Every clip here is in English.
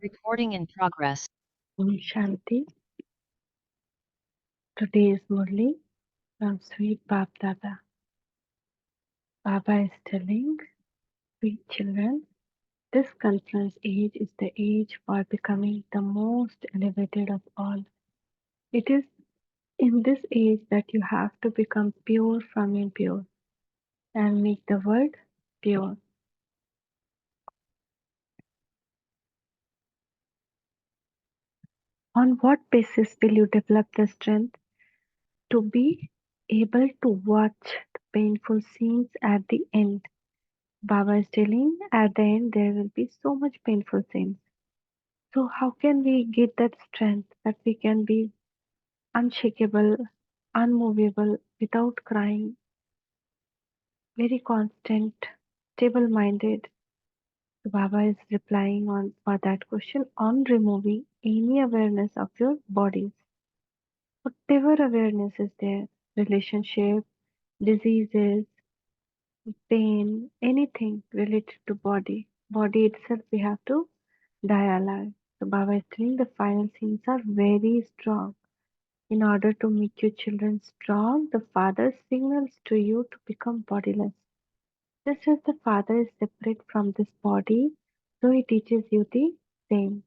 Recording in progress. Om Shanti. Today is Murli from Sweet Bab Dada. Baba is telling sweet children, this confluence age is the age for becoming the most elevated of all. It is in this age that you have to become pure from impure and make the world pure. On what basis will you develop the strength to be able to watch the painful scenes at the end? Baba is telling at the end there will be so much painful things. So how can we get that strength that we can be unshakable, unmovable, without crying, very constant, stable minded? So Baba is replying on for that question on removing any awareness of your bodies. Whatever awareness is there, relationship, diseases, pain, anything related to body. Body itself we have to die alive. So Baba is telling the final scenes are very strong. In order to make your children strong, the Father signals to you to become bodiless. Just as the Father is separate from this body, so He teaches you the same.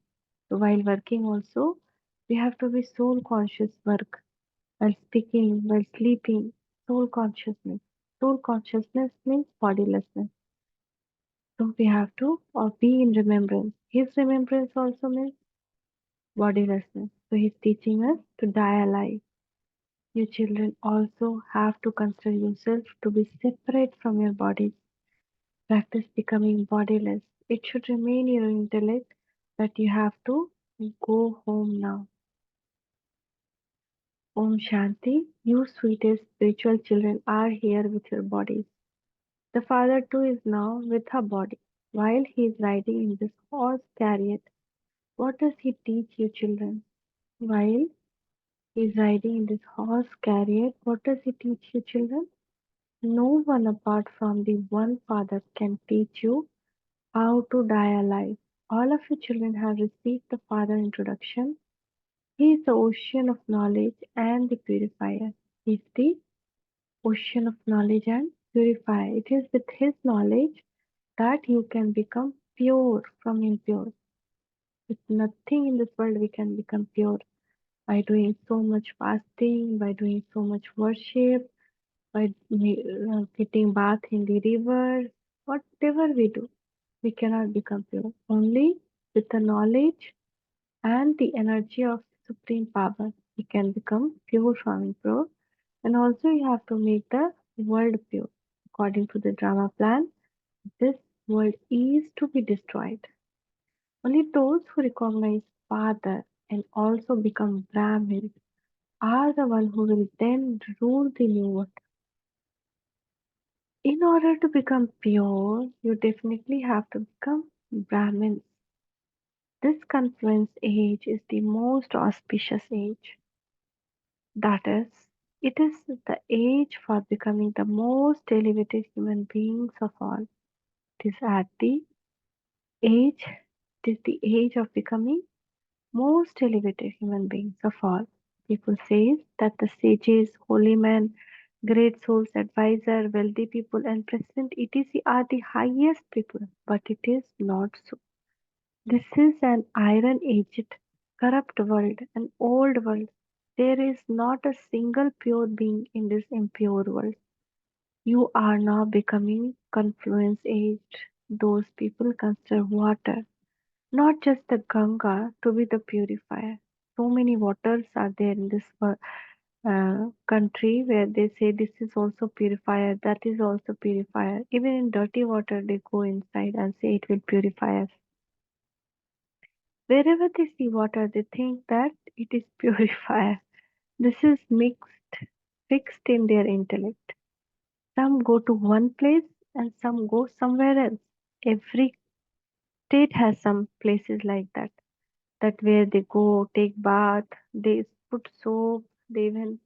So while working also, we have to be soul conscious work. While speaking, while sleeping, soul consciousness. Soul consciousness means bodilessness. So we have to be in remembrance. His remembrance also means bodilessness. So He's teaching us to die alive. You children also have to consider yourself to be separate from your bodies. Practice becoming bodiless. It should remain your intellect that you have to go home now. Om Shanti. You sweetest spiritual children are here with your bodies. The Father too is now with her body. While he is riding in this horse chariot, what does he teach you children? While he is riding in this horse chariot, what does he teach you children? No one apart from the one Father can teach you how to die alive. All of you children have received the Father introduction. He is the ocean of knowledge and the purifier. He is the ocean of knowledge and purifier. It is with His knowledge that you can become pure from impure. With nothing in this world we can become pure. By doing so much fasting, by doing so much worship, by getting bath in the river, whatever we do, we cannot become pure. Only with the knowledge and the energy of supreme power, we can become pure from impure. And also, you have to make the world pure. According to the drama plan, this world is to be destroyed. Only those who recognize Father and also become Brahmin are the one who will then rule the new world. In order to become pure, you definitely have to become Brahmins. This confluence age is the most auspicious age. That is, it is the age for becoming the most elevated human beings of all. It is at the age, it is the age of becoming most elevated human beings of all. People say that the sages, holy men, great souls, advisor, wealthy people, and president etc. are the highest people, but it is not so. This is an iron aged, corrupt world, an old world. There is not a single pure being in this impure world. You are now becoming confluence aged. Those people consider water, not just the Ganga, to be the purifier. So many waters are there in this country where they say this is also purifier, that is also purifier. Even in dirty water, they go inside and say it will purify us. Wherever they see water, they think that it is purifier. This is mixed, fixed in their intellect. Some go to one place and some go somewhere else. Every state has some places like that. That where they go take bath, they put soap, they even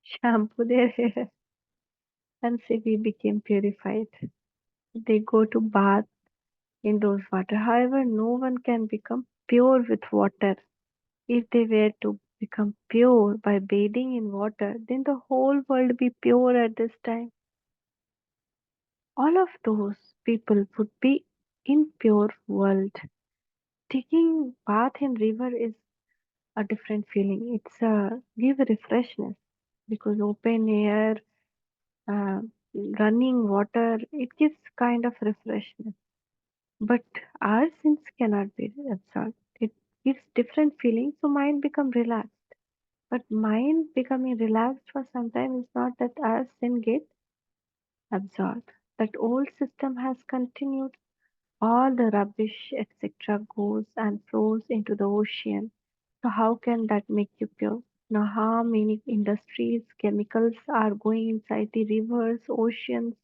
shampoo their hair and say we became purified. They go to bath in those water. However, no one can become pure with water. If they were to become pure by bathing in water, then the whole world be pure at this time. All of those people would be in pure world. Taking bath in river is a different feeling. It's a give refreshness because open air, uh, running water, it gives kind of refreshness. But our sins cannot be absorbed. It gives different feelings, so mind become relaxed. But mind becoming relaxed for some time is not that our sin get absorbed. That old system has continued. All the rubbish, etc., goes and flows into the ocean. So how can that make you pure? Now, how many industries, chemicals are going inside the rivers, oceans?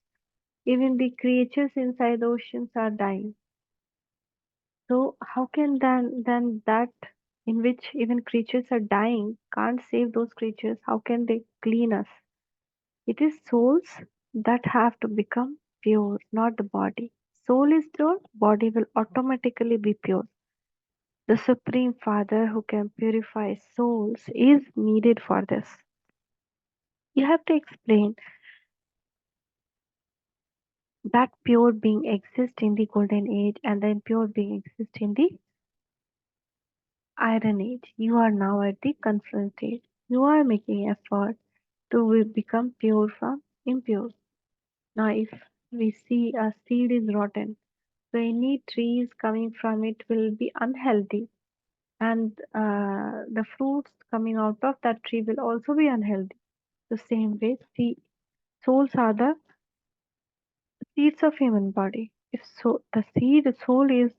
Even the creatures inside the oceans are dying. So how can then that in which even creatures are dying can't save those creatures? How can they clean us? It is souls that have to become pure, not the body. Soul is pure, body will automatically be pure. The Supreme Father who can purify souls is needed for this. You have to explain that pure being exists in the golden age and the impure being exists in the iron age. You are now at the confluence stage. You are making effort to become pure from impure. Now, if we see a seed is rotten, so any trees coming from it will be unhealthy, and the fruits coming out of that tree will also be unhealthy. The same way, souls are the seeds of human body. If so, the seed soul is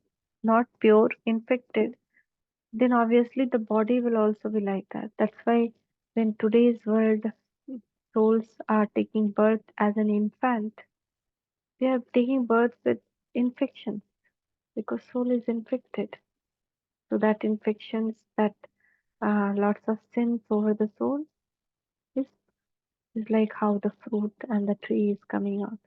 not pure, infected, then obviously the body will also be like that. That's why when today's world souls are taking birth as an infant, they are taking birth with infections because soul is infected. So that infections, that lots of sins over the soul is, is like how the fruit and the tree is coming out.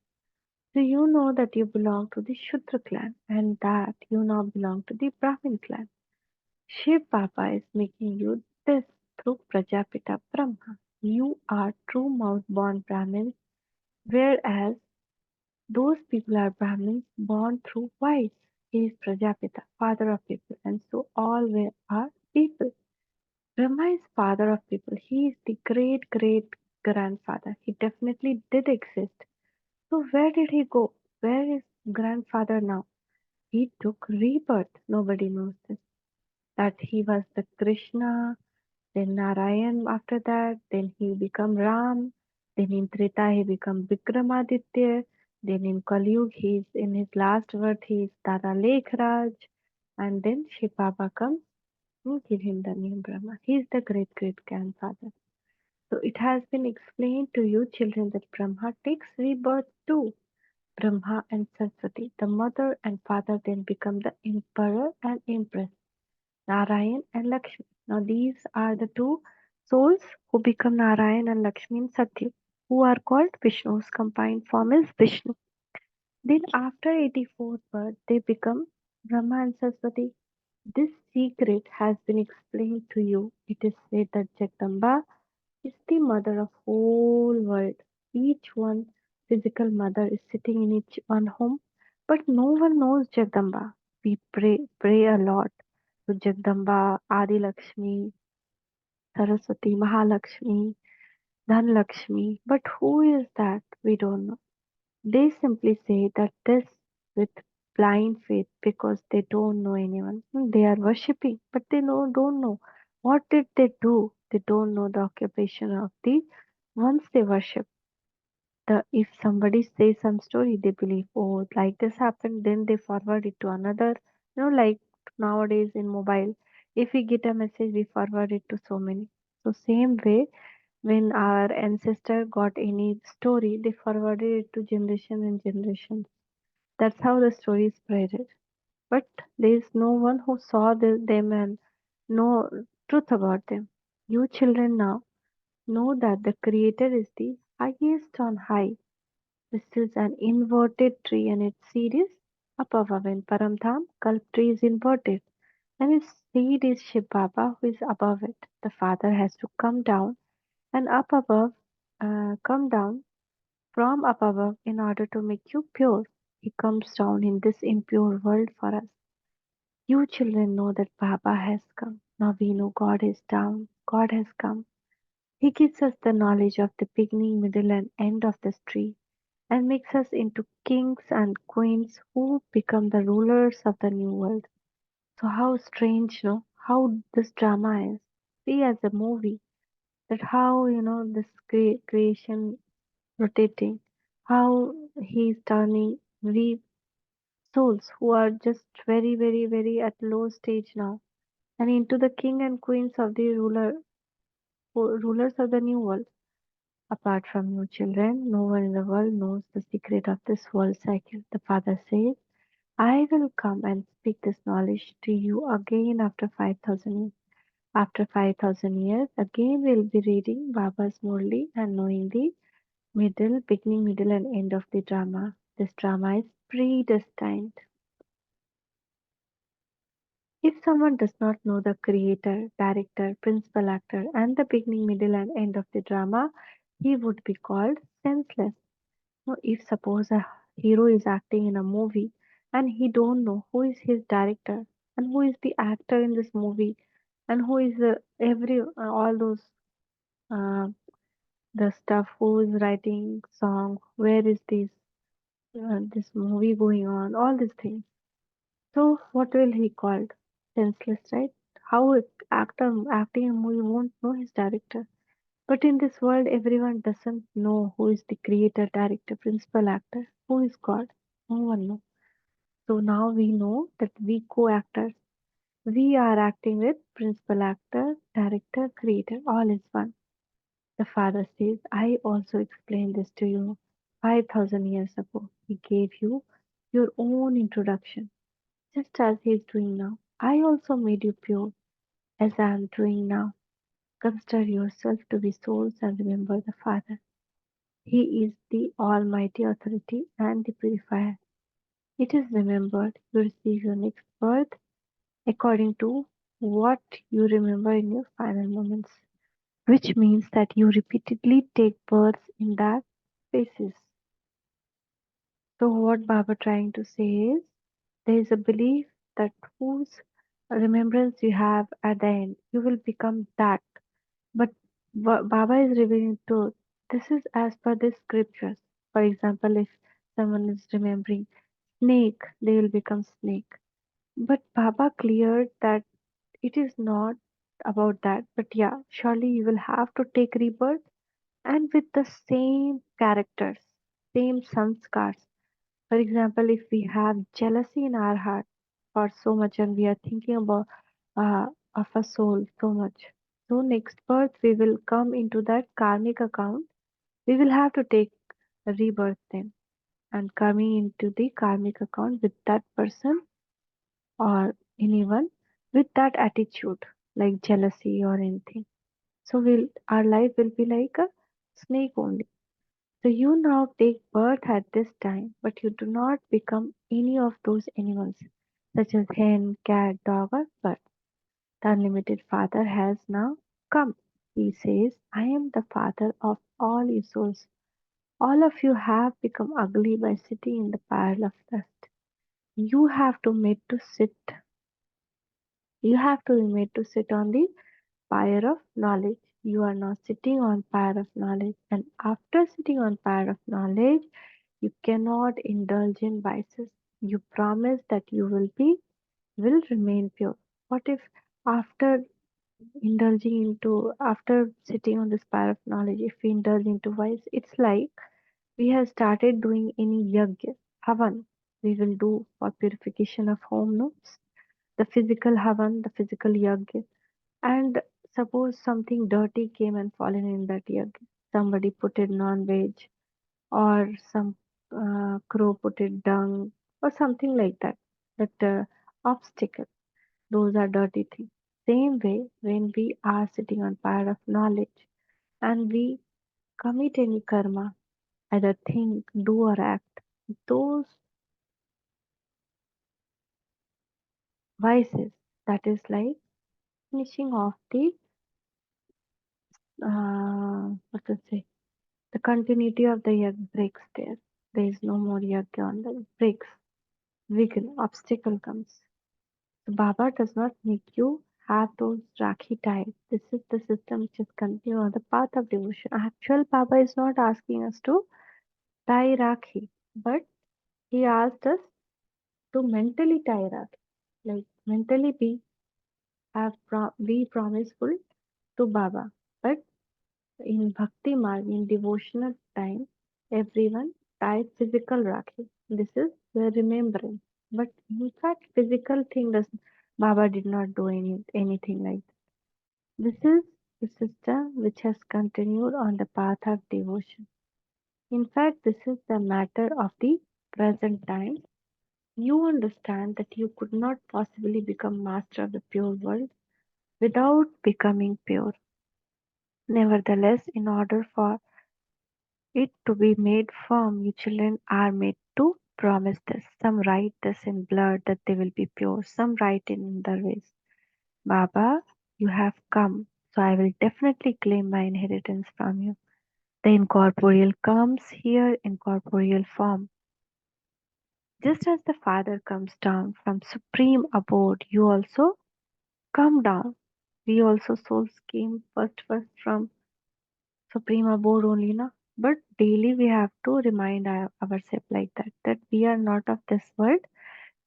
So you know that you belong to the Shudra clan and that you now belong to the Brahmin clan. Shiv Baba is making you this through Prajapita Brahma. You are true mouth born Brahmins, whereas those people are Brahmins born through wives. He is Prajapita, father of people, and so all we are people. Brahma is father of people. He is the great great grandfather. He definitely did exist. So where did he go? Where is grandfather now? He took rebirth. Nobody knows this. That he was the Krishna, then Narayan after that, then he become Ram, then in Treta he become Vikramaditya, then in Kali Yuga he is in his last birth he is Dada Lekhraj, and then Shiv Baba comes and give him the name Brahma. He is the great great grandfather. So it has been explained to you children that Brahma takes rebirth too. Brahma and Saraswati, the mother and father then become the emperor and empress, Narayan and Lakshmi. Now these are the two souls who become Narayan and Lakshmi in Satya, who are called Vishnu's combined form is Vishnu. Then after 84th birth, they become Brahma and Saraswati. This secret has been explained to you. It is said that Jagdamba is the mother of whole world. Each one physical mother is sitting in each one home, but no one knows Jagdamba. We pray a lot to Jagdamba, Adi Lakshmi, Saraswati, Mahalakshmi, Dhanlakshmi. But who is that? We don't know. They simply say that this with blind faith because they don't know anyone. They are worshipping, but they don't know. What did they do? They don't know the occupation of the ones they worship. If somebody says some story, they believe, oh, like this happened, then they forward it to another. Like nowadays in mobile, if we get a message, we forward it to so many. So same way, when our ancestor got any story, they forwarded it to generation and generation. That's how the story is spreaded. But there is no one who saw them and know truth about them. You children now know that the Creator is the highest on high. This is an inverted tree and its seed is. Up above in Paramdham, Kalptree is inverted, and his seed is Shiv Baba who is above it. The father has to come down and come down from up above in order to make you pure. He comes down in this impure world for us. You children know that Baba has come. Now we know God is down. God has come. He gives us the knowledge of the beginning, middle, and end of this tree and makes us into kings and queens who become the rulers of the new world. So how strange, no? How this drama is. See as a movie that how this creation rotating, how he's turning we souls who are just very, very, very at low stage now and into the king and queens of the rulers of the new world. Apart from you children, no one in the world knows the secret of this world cycle. The father says, I will come and speak this knowledge to you again after 5,000 years. After 5,000 years, again we'll be reading Baba's Murli and knowing the beginning, middle, and end of the drama. This drama is predestined. If someone does not know the creator, director, principal actor, and the beginning, middle, and end of the drama, he would be called senseless. Now, if suppose a hero is acting in a movie and he don't know who is his director and who is the actor in this movie and who is every all those uh, the stuff who is writing song, where is this movie going on, all these things. So what will he called? Senseless, right? How a actor acting in a movie won't know his director. But in this world, everyone doesn't know who is the creator, director, principal actor, who is God. No one knows. So now we know that we co-actors. We are acting with principal actor, director, creator, all is one. The father says, I also explained this to you 5,000 years ago. He gave you your own introduction, just as he is doing now. I also made you pure, as I am doing now. Consider yourself to be souls and remember the Father. He is the Almighty Authority and the Purifier. It is remembered you receive your next birth according to what you remember in your final moments, which means that you repeatedly take births in that spaces. So what Baba trying to say is there is a belief that whose remembrance you have at the end, you will become that. But Baba is revealing truth. This is as per the scriptures. For example, if someone is remembering snake, they will become snake. But Baba cleared that it is not about that. But yeah, surely you will have to take rebirth and with the same characters, same sanskars. For example, if we have jealousy in our heart for so much and we are thinking about of a soul so much, so next birth we will come into that karmic account. We will have to take a rebirth then and coming into the karmic account with that person or anyone with that attitude like jealousy or anything. So will our life will be like a snake only. So you now take birth at this time, but you do not become any of those animals, such as hen, cat, dog, or bird. The unlimited Father has now come. He says, I am the Father of all you souls. All of you have become ugly by sitting in the pile of dust. You have to made to sit. You have to be made to sit on the pyre of knowledge. You are now sitting on pyre of knowledge, and after sitting on pyre of knowledge, you cannot indulge in vices. You promise that will remain pure. What if after after sitting on this pyre of knowledge, if we indulge into vice, it's like we have started doing any yajna, havan we will do for purification of home, no? The physical havan, the physical yajna. And suppose something dirty came and fallen in that yajna. Somebody put it non-veg or some crow put it dung or something like that. That obstacle, those are dirty things. Same way, when we are sitting on pyre of knowledge and we commit any karma, either think, do or act, those vices. That is like finishing off the what to say, the continuity of the yug breaks there. There is no more yug on the breaks. Vegan obstacle comes. So Baba does not make you have those Rakhi tied. This is the system which is continued on the path of devotion. Actual Baba is not asking us to tie Rakhi, but he asked us to mentally tie Rakhi. Like mentally be promiseful to Baba. But in Bhakti Marg, in devotional time, everyone ties physical Rakhi. This is the remembrance. But in fact, physical thing does Baba did not do anything like that. This is the system which has continued on the path of devotion. In fact, this is the matter of the present time. You understand that you could not possibly become master of the pure world without becoming pure. Nevertheless, in order for it to be made firm, you children are made to promise this. Some write this in blood that they will be pure, some write in other ways. Baba, you have come, so I will definitely claim my inheritance from you. The incorporeal comes here in corporeal form. Just as the Father comes down from supreme abode, you also come down. We also souls came first from supreme abode only, na? But daily we have to remind ourselves like that we are not of this world.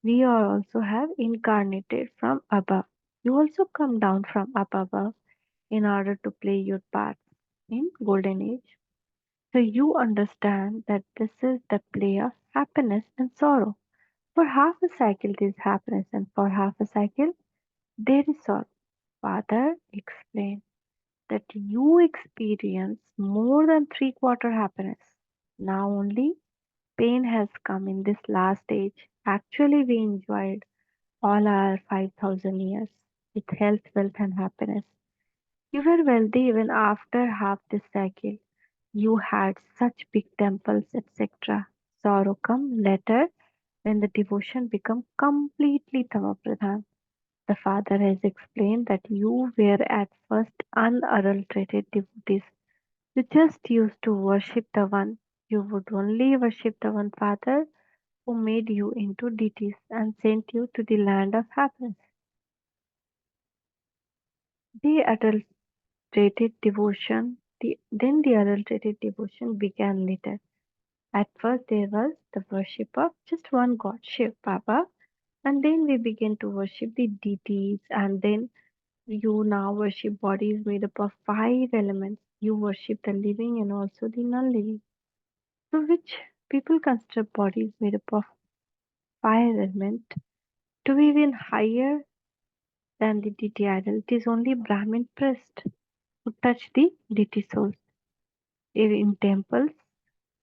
We are also have incarnated from above. You also come down from up above in order to play your part in golden age. So you understand that this is the play of happiness and sorrow. For half a cycle there is happiness and for half a cycle there is sorrow. Father explained that you experience more than three-quarter happiness. Now only pain has come in this last age. Actually, we enjoyed all our 5,000 years with health, wealth, and happiness. You were wealthy even after half this cycle. You had such big temples, etc. Sorrow come later when the devotion become completely tamapradhan. The Father has explained that you were at first unadulterated devotees. You just used to worship the one. You would only worship the one Father who made you into deities and sent you to the land of happiness. The then the adulterated devotion began later. At first there was the worship of just one God, Shiv Baba, and then we began to worship the deities, and then you now worship bodies made up of five elements. You worship the living and also the non-living. So which people consider bodies made up of five elements to be even higher than the deity idol. It is only Brahmin priest who touch the deity souls. In temples,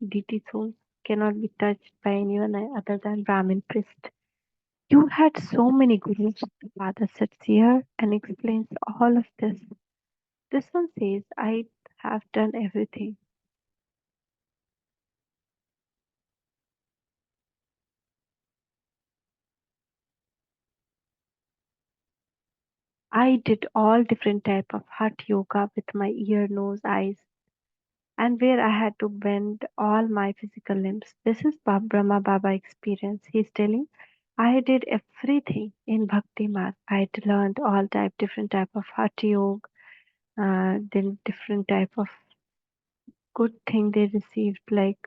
deity souls cannot be touched by anyone other than Brahmin priest. You had so many gurus. The father sits here and explains all of this. This one says, I have done everything. I did all different type of heart yoga with my ear, nose, eyes, and where I had to bend all my physical limbs. This is Brahma Baba experience. He's telling, I did everything in Bhakti Marg. I learned all different type of heart yoga, then different type of good thing they received. Like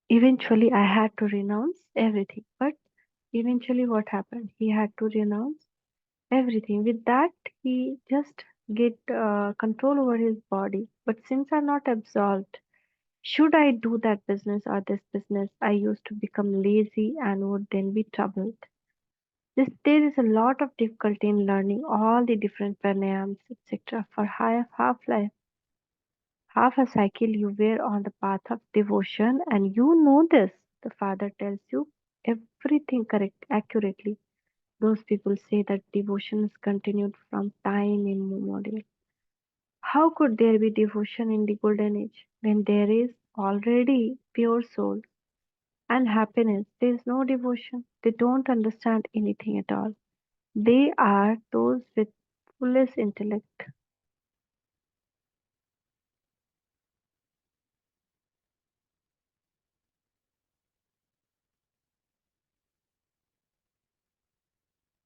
eventually, I had to renounce everything. But eventually, what happened? He had to renounce everything. With that, he just get control over his body. But since I'm not absolved, should I do that business or this business? I used to become lazy and would then be troubled. There is a lot of difficulty in learning all the different pranayams, etc. For half life, half a cycle you were on the path of devotion, and you know this. The Father tells you everything correct accurately. Those people say that devotion is continued from time immemorial. How could there be devotion in the golden age when there is already pure soul? And happiness, there is no devotion. They don't understand anything at all. They are those with fullest intellect.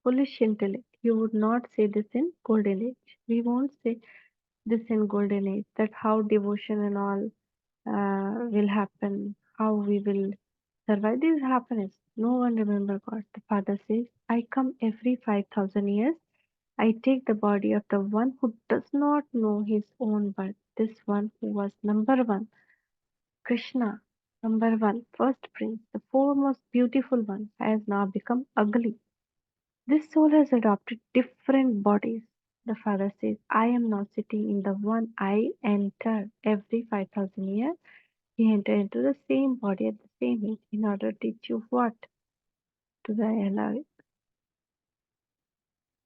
Foolish intellect. You would not say this in golden age. We won't say this in golden age. That how devotion and all will happen, how we will survive. This is happiness. No one remember God. The Father says, I come every 5,000 years. I take the body of the one who does not know his own birth. This one who was number one, Krishna, number one, first prince, the foremost beautiful one, has now become ugly. This soul has adopted different bodies. The Father says, I am now sitting in the one I enter every 5,000 years. He entered into the same body at the same age in order to teach you what? To die alive.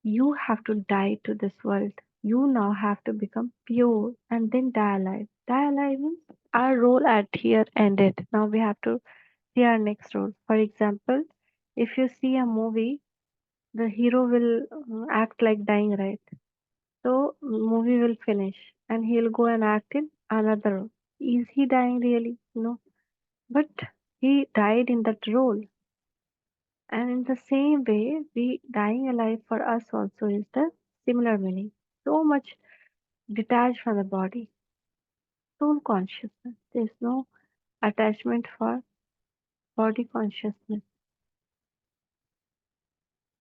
You have to die to this world. You now have to become pure and then die alive. Die alive means our role at here ended. Now we have to see our next role. For example, if you see a movie, the hero will act like dying, right? So movie will finish and he'll go and act in another role. Is he dying really? No. But he died in that role. And in the same way, we dying alive for us also is the similar meaning. So much detached from the body. Soul consciousness. There's no attachment for body consciousness.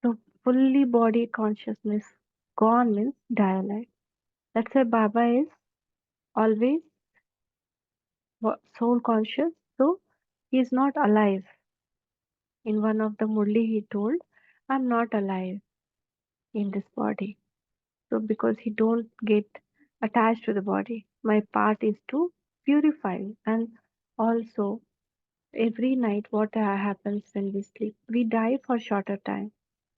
So fully body consciousness gone means die alive. That's why Baba is always soul conscious. So he is not alive. In one of the Murli he told, I'm not alive in this body. So because he don't get attached to the body, my part is to purify. And also every night what happens when we sleep, we die for shorter time,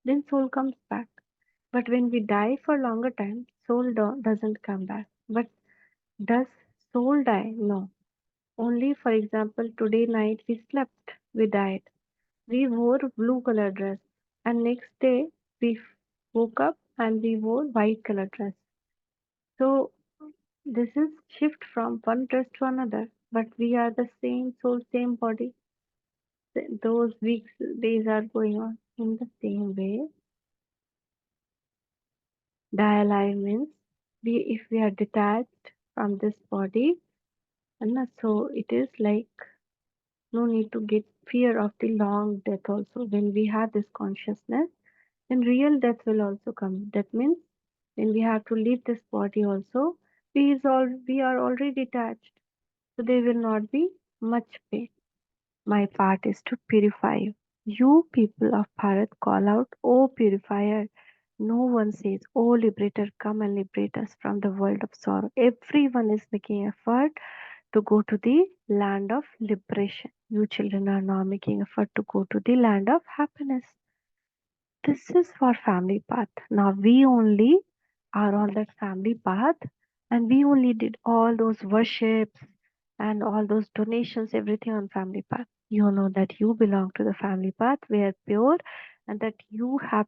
then soul comes back. But when we die for longer time, soul doesn't come back. But does soul die? No. Only for example, today night we slept, we died. We wore blue color dress and next day we woke up and we wore white color dress. So this is shift from one dress to another, but we are the same soul, same body. Those weeks, days are going on in the same way. Die means if we are detached from this body, and so it is like no need to get fear of the long death also. When we have this consciousness, then real death will also come. That means when we have to leave this body also, we are already detached. So there will not be much pain. My part is to purify you. You people of Bharat call out, O purifier. No one says, O liberator, come and liberate us from the world of sorrow. Everyone is making effort to go to the land of liberation. You children are now making effort to go to the land of happiness. This is for family path. Now we only are on that family path and we only did all those worships and all those donations, everything on family path. You know that you belong to the family path where pure and that you have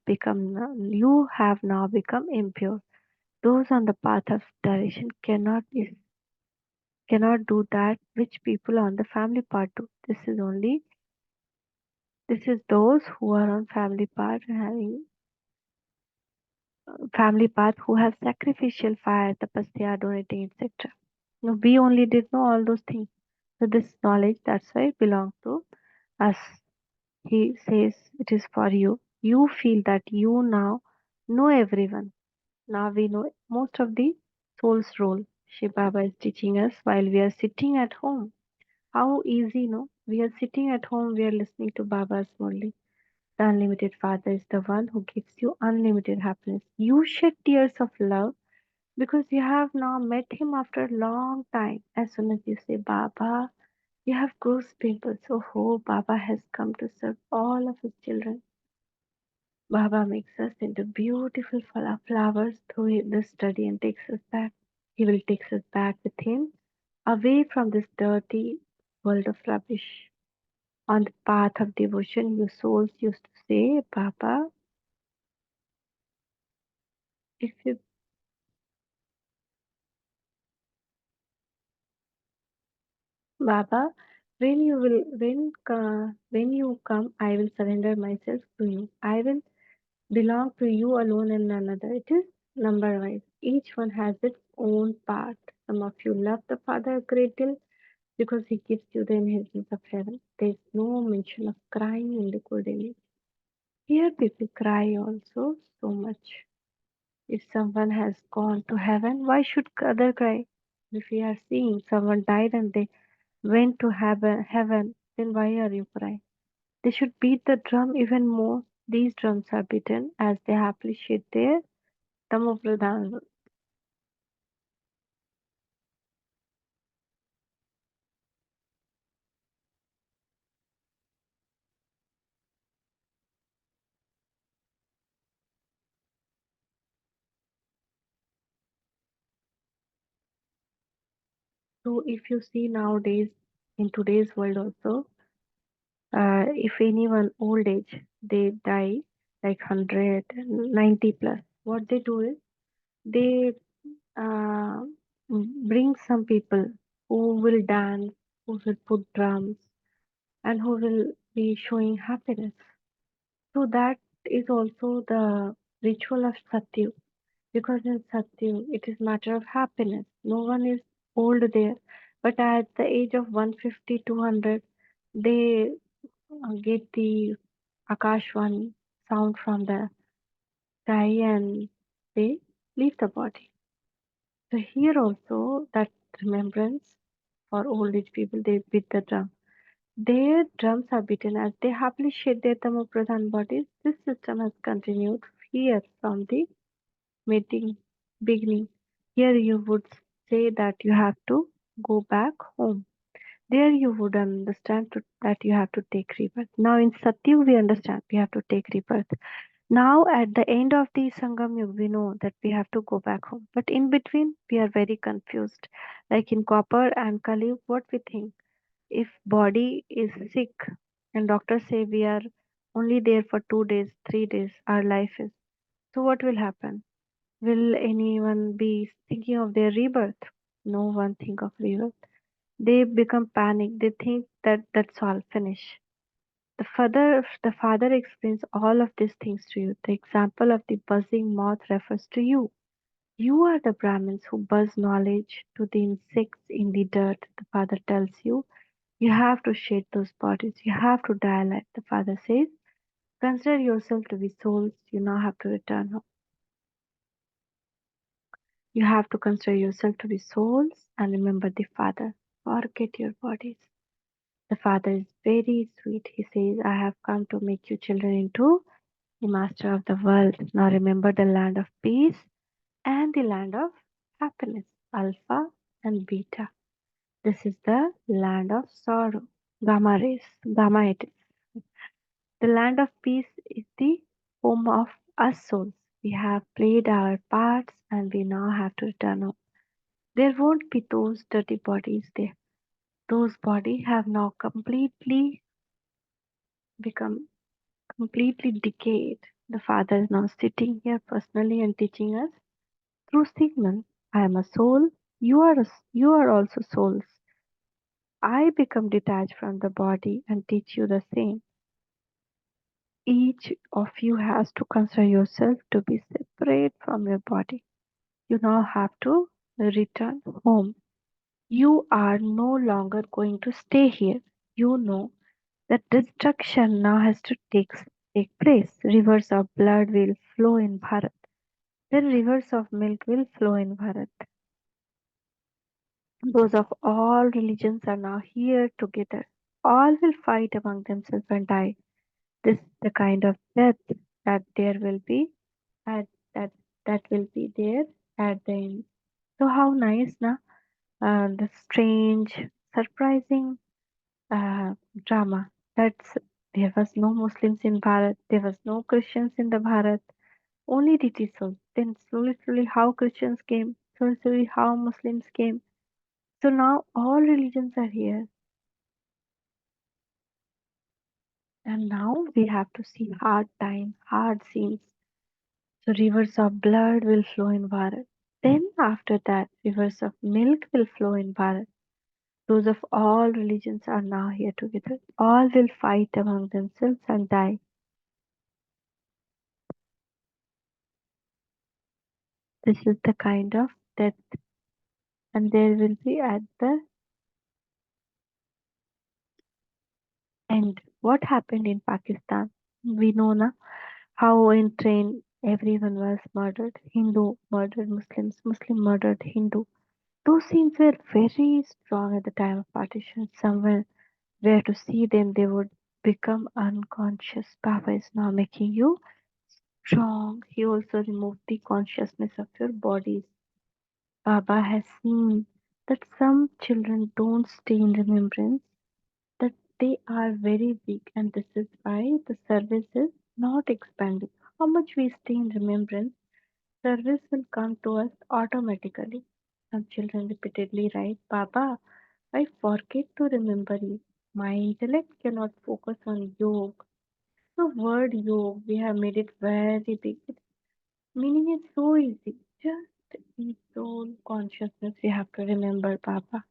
now become impure. Those on the path of direction cannot do that which people on the family path do. This is those who are on family path having family path who have sacrificial fire, tapasya, donating, etc. No, we only did know all those things. So this knowledge, that's why it belongs to us. He says it is for you. You feel that you now know everyone. Now we know most of the soul's role. Shiv Baba is teaching us while we are sitting at home. How easy, no? We are sitting at home, we are listening to Baba's only. The unlimited Father is the one who gives you unlimited happiness. You shed tears of love because you have now met him after a long time. As soon as you say Baba, you have goose pimples. Oh, Baba has come to serve all of his children. Baba makes us into beautiful flowers through this study and takes us back. He will take us back with him away from this dirty world of rubbish. On the path of devotion, your souls used to say, Baba, if you Baba, when you come, I will surrender myself to you. I will belong to you alone and none other. It is number wise. Each one has its own part. Some of you love the Father a great deal because he gives you the inheritance of heaven. There is no mention of crying in the good image. Here people cry also so much. If someone has gone to heaven, why should other cry? If we are seeing someone died and they went to heaven, then why are you crying? They should beat the drum even more. These drums are beaten as they happily shed their Tamopradhan. So if you see nowadays, in today's world also, if anyone old age, they die like 100, 90 plus, what they do is they uh, bring some people who will dance, who will put drums, and who will be showing happiness. So that is also the ritual of Satyu, because in Satyu it is matter of happiness. No one is old there, but at the age of 150, 200, they get the Akashvani sound from the sky and they leave the body. So here also that remembrance for old age people, they beat the drum. Their drums are beaten as they happily shed their Tamopradhan bodies. This system has continued here from the meeting beginning. Here you would say that you have to go back home. There you would understand that you have to take rebirth. Now in Satyu we understand we have to take rebirth. Now at the end of the Sangam Yuga we know that we have to go back home. But in between we are very confused. Like in Copper and Kali, what we think? If body is sick and doctors say we are only there for 2 days, 3 days, our life is. So what will happen? Will anyone be thinking of their rebirth? No one think of rebirth. They become panic. They think that that's all finish. The father explains all of these things to you. The example of the buzzing moth refers to you. You are the Brahmins who buzz knowledge to the insects in the dirt. The father tells you, you have to shed those bodies. You have to die alive. The father says, consider yourself to be souls. You now have to return home. You have to consider yourself to be souls and remember the Father. Forget your bodies. The Father is very sweet. He says, I have come to make you children into the master of the world. Now remember the land of peace and the land of happiness, Alpha and Beta. This is the land of sorrow, Gamma rays, Gamma it is. The land of peace is the home of us souls. We have played our parts and we now have to return home. There won't be those dirty bodies there. Those bodies have now become completely decayed. The Father is now sitting here personally and teaching us through signals. I am a soul. You are also souls. I become detached from the body and teach you the same. Each of you has to consider yourself to be separate from your body. You now have to return home. You are no longer going to stay here. You know that destruction now has to take place. Rivers of blood will flow in Bharat. Then rivers of milk will flow in Bharat. Those of all religions are now here together. All will fight among themselves and die. This is the kind of death that there will be at that that will be there at the end. So how nice, na? The strange, surprising drama. That's there was no Muslims in Bharat, there was no Christians in the Bharat, only DT souls. Then slowly, slowly, how Christians came, slowly, slowly, how Muslims came. So now all religions are here. And now we have to see hard time, hard scenes. So rivers of blood will flow in Bharat. Then after that, rivers of milk will flow in Bharat. Those of all religions are now here together. All will fight among themselves and die. This is the kind of death, and there will be at the end. What happened in Pakistan? We know na how in train everyone was murdered. Hindu murdered Muslims, Muslim murdered Hindu. Those scenes were very strong at the time of partition. Somewhere where to see them, they would become unconscious. Baba is now making you strong. He also removed the consciousness of your bodies. Baba has seen that some children don't stay in remembrance, that they are very weak, and this is why the service is not expanding. How much we stay in remembrance, service will come to us automatically. Some children repeatedly write, Baba, I forget to remember you. My intellect cannot focus on yoga. The word yoga, we have made it very big. Its meaning is so easy. Just in soul consciousness, we have to remember Baba.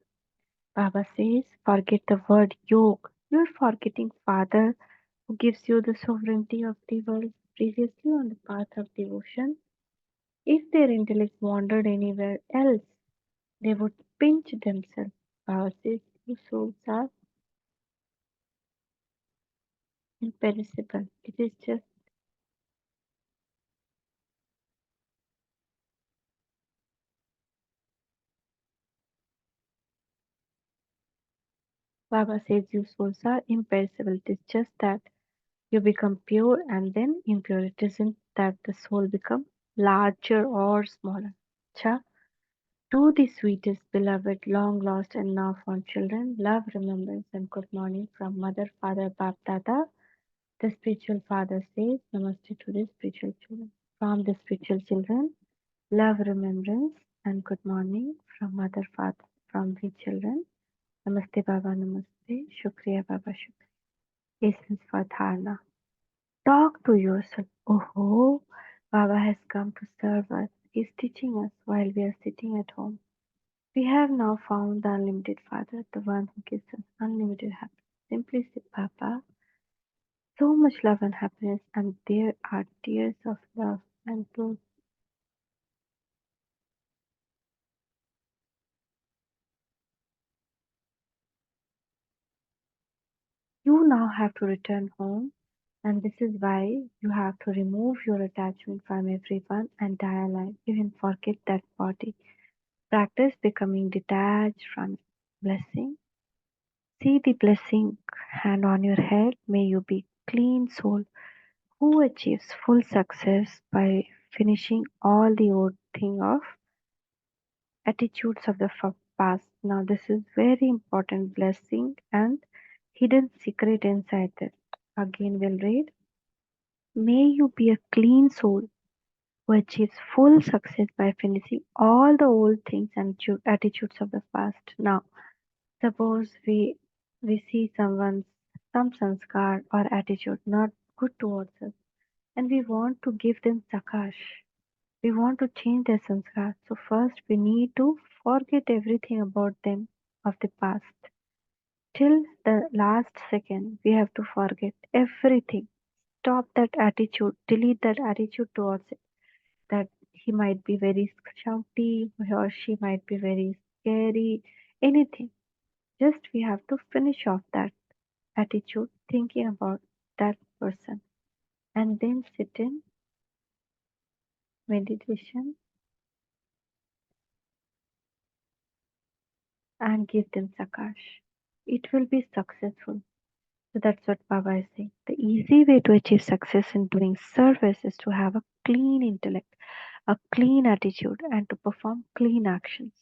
Baba says, forget the word yoga. You're forgetting Father who gives you the sovereignty of the world previously on the path of devotion. If their intellect wandered anywhere else, they would pinch themselves. Baba says, your souls are imperishable. It is just, Baba says, you souls are imperishable. It is just that you become pure and then impure. It isn't that the soul become larger or smaller. Cha, to the sweetest, beloved, long lost and now found children, love, remembrance, and good morning from Mother, Father, Bap, Dada. The spiritual father says, Namaste to the spiritual children. From the spiritual children, love, remembrance, and good morning from Mother, Father, from the children. Namaste, Baba, Namaste. Shukriya, Baba, Shukriya. Essence for Dharna. Talk to yourself. Oh, Baba has come to serve us. He's teaching us while we are sitting at home. We have now found the unlimited Father, the one who gives us unlimited happiness. Simply say, Papa, so much love and happiness, and there are tears of love and those. You now have to return home, and this is why you have to remove your attachment from everyone and die alive. Even forget that body. Practice becoming detached from blessing. See the blessing hand on your head. May you be clean soul who achieves full success by finishing all the old thing of attitudes of the past. Now this is very important blessing and hidden secret inside this. Again we'll read. May you be a clean soul who achieves full success by finishing all the old things and attitudes of the past. Now suppose we see someone's some sanskar or attitude not good towards us and we want to give them sakash. We want to change their sanskar. So first we need to forget everything about them of the past. Till the last second we have to forget everything. Stop that attitude, delete that attitude towards it. That he might be very shouty or she might be very scary, anything. Just we have to finish off that attitude, thinking about that person, and then sit in meditation and give them sakash. It will be successful. So that's what Baba is saying. The easy way to achieve success in doing service is to have a clean intellect, a clean attitude, and to perform clean actions.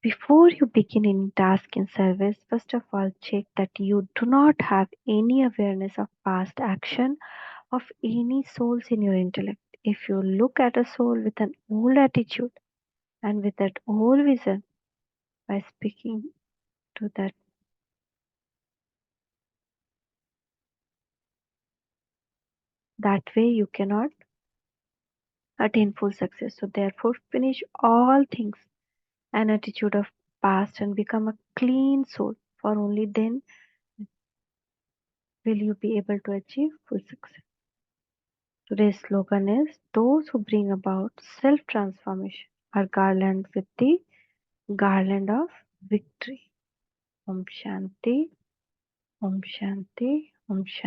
Before you begin any task in service, first of all check that you do not have any awareness of past action of any souls in your intellect. If you look at a soul with an old attitude and with that old vision, by speaking to that That way you cannot attain full success. So therefore finish all things an attitude of past and become a clean soul, for only then will you be able to achieve full success. Today's slogan is those who bring about self transformation are garlanded with the garland of victory. Om Shanti, Om Shanti, Om Shanti.